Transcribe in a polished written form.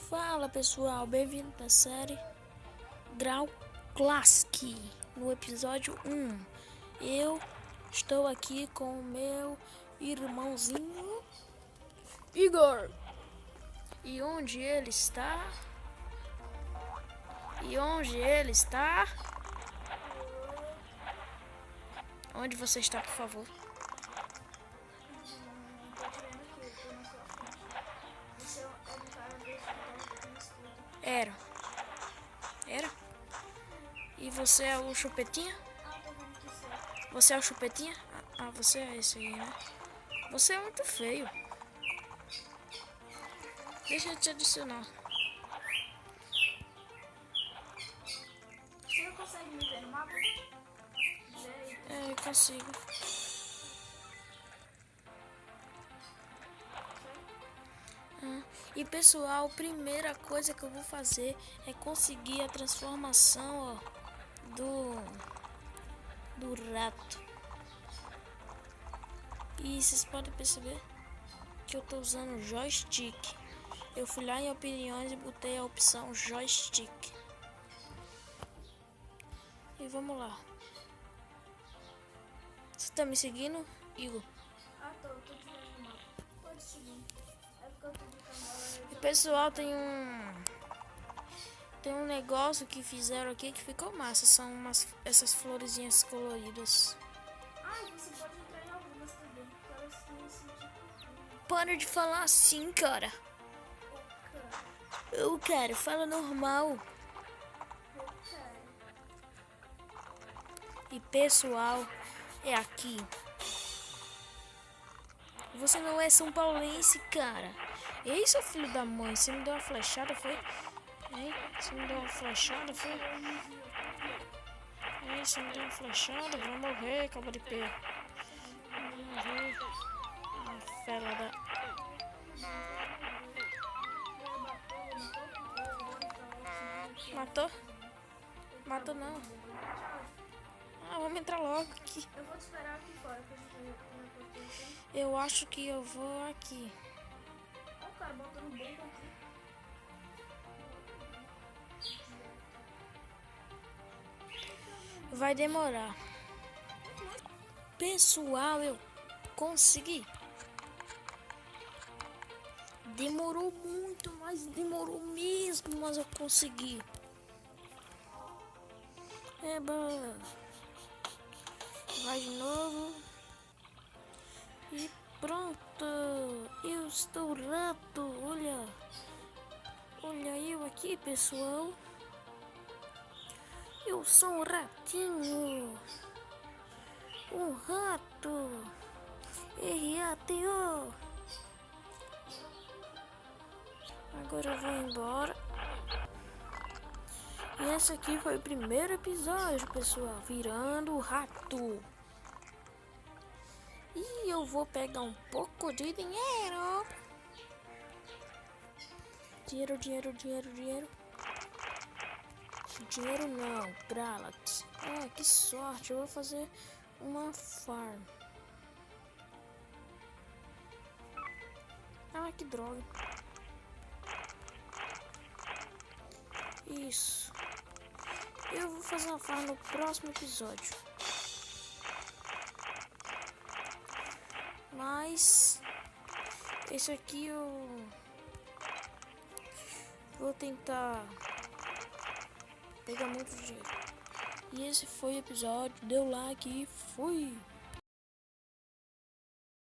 Fala pessoal, bem-vindo à série Grau Classic. No episódio 1, eu estou aqui com o meu irmãozinho Igor. E onde ele está? Onde você está, por favor? Era. E você é o Chupetinha? Você é o Chupetinha? Ah, você é esse aí, né? Você é muito feio. Deixa eu te adicionar. Você consegue me ver no mapa? É, eu consigo. E pessoal, primeira coisa que eu vou fazer é conseguir a transformação, ó, do rato. E vocês podem perceber que eu tô usando joystick. Eu fui lá em opiniões e botei a opção joystick. E vamos lá. Você tá me seguindo, Igor? Tô te vendo no mapa. Pode seguir. É porque eu tô de câmera. E pessoal, tem um negócio que fizeram aqui que ficou massa. São essas florezinhas coloridas. Você pode entrar em algumas também. Parece esse tipo. Para de falar assim, cara. Eu quero, fala normal. E pessoal, é aqui. Você não é São Paulense, cara. Ei, seu filho da mãe, você me deu uma flechada, foi? Ei, você me deu uma flechada, foi? Ei, você me deu uma flechada, vai morrer, cabo de pé. Vai morrer. Fela da... Matou? Matou não. Vamos entrar logo aqui. Eu vou te esperar aqui fora pra gente ver. Eu acho que eu vou aqui. Olha o cara botando bomba aqui. Vai demorar. Pessoal, eu consegui. Demorou muito, mas demorou mesmo, mas eu consegui. Eba. Vai de novo. E pronto. Eu estou rato. Olha. Olha eu aqui, pessoal. Eu sou um ratinho. Um rato. R-A-T-O. Agora eu vou embora. E esse aqui foi o primeiro episódio, pessoal. Virando o rato. E eu vou pegar um pouco de dinheiro. Dinheiro. Dinheiro não, Galaxy. Que sorte. Eu vou fazer uma farm. Que droga. Isso. Eu vou fazer uma farm no próximo episódio. Mas esse aqui eu vou tentar pegar muito dinheiro. E esse foi o episódio. Deu like e fui!